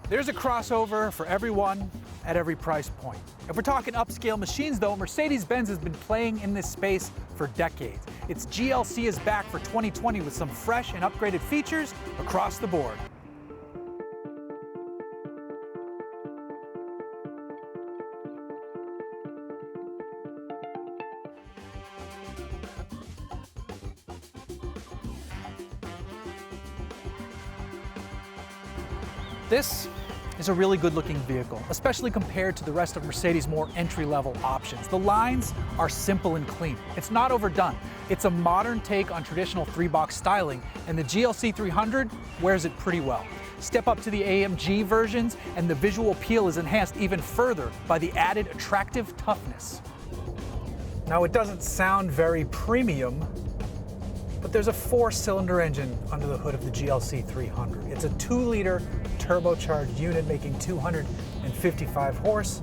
There's a crossover for everyone at every price point. If we're talking upscale machines though, Mercedes-Benz has been playing in this space for decades. Its GLC is back for 2020 with some fresh and upgraded features across the board. This is a really good-looking vehicle, especially compared to the rest of Mercedes' more entry-level options. The lines are simple and clean. It's not overdone. It's a modern take on traditional three-box styling, and the GLC 300 wears it pretty well. Step up to the AMG versions, and the visual appeal is enhanced even further by the added attractive toughness. Now, it doesn't sound very premium, but there's a 4-cylinder engine under the hood of the GLC 300. It's a 2-liter turbocharged unit making 255 horse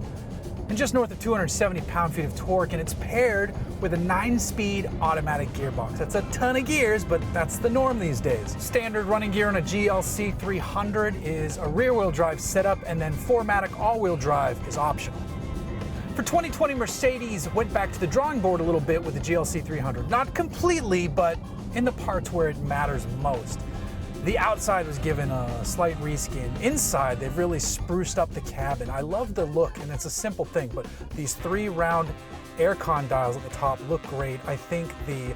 and just north of 270 pound-feet of torque, and it's paired with a 9-speed automatic gearbox. That's a ton of gears, but that's the norm these days. Standard running gear on a GLC 300 is a rear-wheel drive setup, and then 4MATIC all-wheel drive is optional. For 2020, Mercedes went back to the drawing board a little bit with the GLC 300. Not completely, but in the parts where it matters most. The outside was given a slight reskin. Inside, they've really spruced up the cabin. I love the look, and it's a simple thing, but these 3 round aircon dials at the top look great. I think the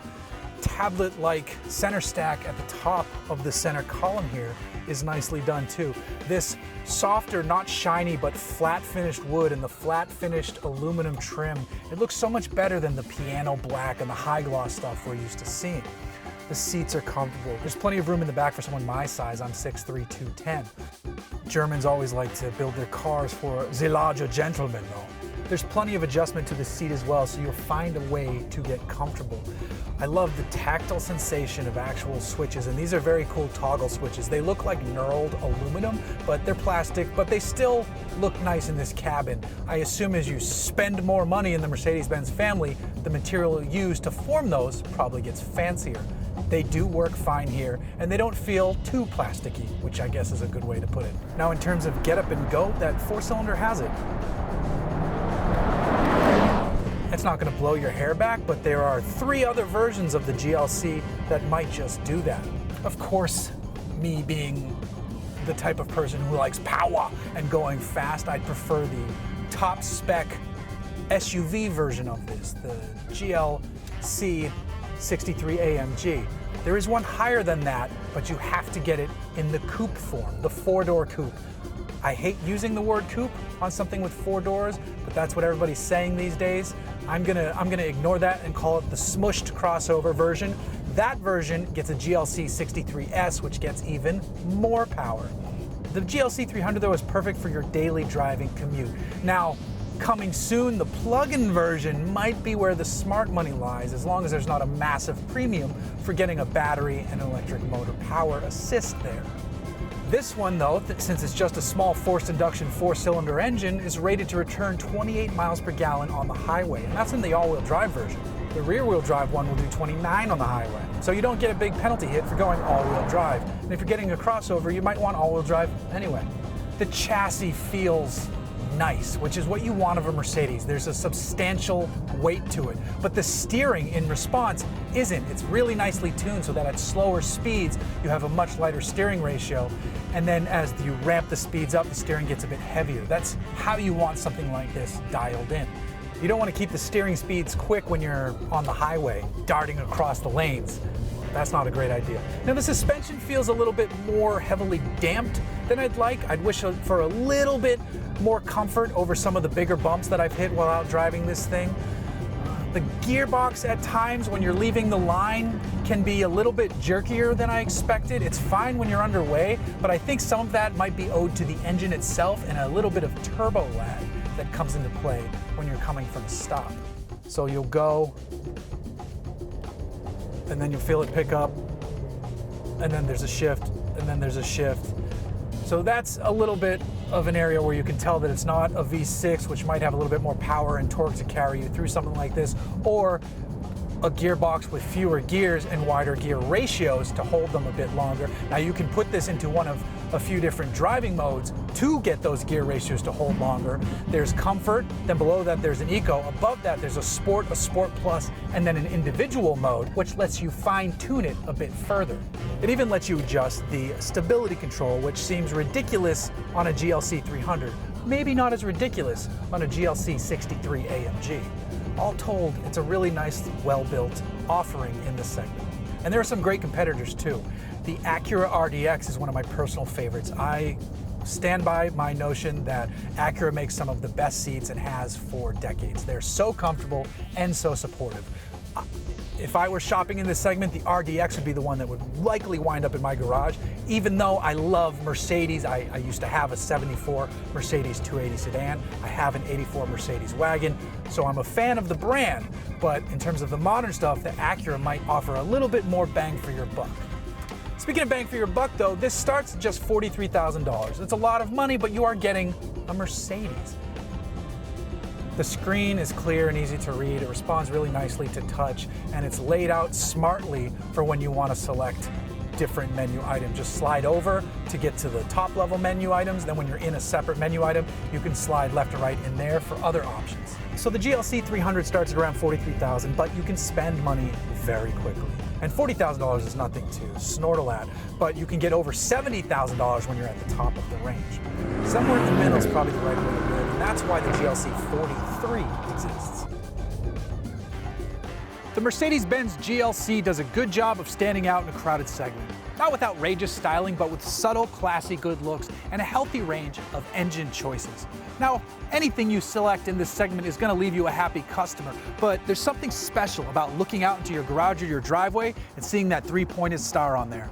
tablet-like center stack at the top of the center column here is nicely done too. This softer, not shiny, but flat finished wood and the flat finished aluminum trim, it looks so much better than the piano black and the high gloss stuff we're used to seeing. The seats are comfortable. There's plenty of room in the back for someone my size. I'm 6'3", 210. Germans always like to build their cars for the larger gentlemen though. There's plenty of adjustment to the seat as well, so you'll find a way to get comfortable. I love the tactile sensation of actual switches, and these are very cool toggle switches. They look like knurled aluminum, but they're plastic, but they still look nice in this cabin. I assume as you spend more money in the Mercedes-Benz family, the material used to form those probably gets fancier. They do work fine here, and they don't feel too plasticky, which I guess is a good way to put it. Now, in terms of get up and go, that 4-cylinder has it. It's not going to blow your hair back, but there are 3 other versions of the GLC that might just do that. Of course, me being the type of person who likes power and going fast, I'd prefer the top spec SUV version of this, the GLC 63 AMG. There is one higher than that, but you have to get it in the coupe form, the 4-door coupe. I hate using the word coupe on something with 4 doors, but that's what everybody's saying these days. I'm gonna ignore that and call it the smushed crossover version. That version gets a GLC 63S, which gets even more power. The GLC 300 though is perfect for your daily driving commute. Now, coming soon, the plug-in version might be where the smart money lies, as long as there's not a massive premium for getting a battery and electric motor power assist there. This one though, since it's just a small forced induction 4-cylinder engine, is rated to return 28 miles per gallon on the highway, and that's in the all-wheel drive version. The rear-wheel drive one will do 29 on the highway, so you don't get a big penalty hit for going all-wheel drive. And if you're getting a crossover, you might want all-wheel drive anyway. The chassis feels nice, which is what you want of a Mercedes. There's a substantial weight to it, but the steering in response isn't. It's really nicely tuned so that at slower speeds you have a much lighter steering ratio, and then as you ramp the speeds up, the steering gets a bit heavier. That's how you want something like this dialed in. You don't want to keep the steering speeds quick when you're on the highway, darting across the lanes. That's not a great idea. Now, the suspension feels a little bit more heavily damped than I'd like. I'd wish for a little bit more comfort over some of the bigger bumps that I've hit while out driving this thing. The gearbox at times when you're leaving the line can be a little bit jerkier than I expected. It's fine when you're underway, but I think some of that might be owed to the engine itself and a little bit of turbo lag that comes into play when you're coming from a stop. So you'll go, and then you'll feel it pick up, and then there's a shift, and then there's a shift. So that's a little bit of an area where you can tell that it's not a V6, which might have a little bit more power and torque to carry you through something like this, or a gearbox with fewer gears and wider gear ratios to hold them a bit longer. Now you can put this into one of a few different driving modes to get those gear ratios to hold longer. There's comfort, then below that there's an eco, above that there's a sport plus, and then an individual mode, which lets you fine-tune it a bit further. It even lets you adjust the stability control, which seems ridiculous on a GLC 300, maybe not as ridiculous on a GLC 63 AMG. All told, it's a really nice, well-built offering in this segment. And there are some great competitors too. The Acura Rdx is one of my personal favorites. I stand by my notion that Acura makes some of the best seats and has for decades. They're so comfortable and so supportive. If I were shopping in this segment, the Rdx would be the one that would likely wind up in my garage, even though I love Mercedes. I used to have a 74 Mercedes 280 sedan. I have an 84 Mercedes wagon, so I'm a fan of the brand, but in terms of the modern stuff, the Acura might offer a little bit more bang for your buck. Speaking of bang for your buck though, this starts at just $43,000. It's a lot of money, but you are getting a Mercedes. The screen is clear and easy to read. It responds really nicely to touch, and it's laid out smartly for when you want to select different menu items. Just slide over to get to the top level menu items. Then when you're in a separate menu item, you can slide left and right in there for other options. So the GLC 300 starts at around $43,000, but you can spend money very quickly. And $40,000 is nothing to snortle at, but you can get over $70,000 when you're at the top of the range. Somewhere in the middle is probably the right way to live, and that's why the GLC 43 exists. The Mercedes-Benz GLC does a good job of standing out in a crowded segment. Not with outrageous styling, but with subtle, classy good looks and a healthy range of engine choices. Now, anything you select in this segment is going to leave you a happy customer, but there's something special about looking out into your garage or your driveway and seeing that three-pointed star on there.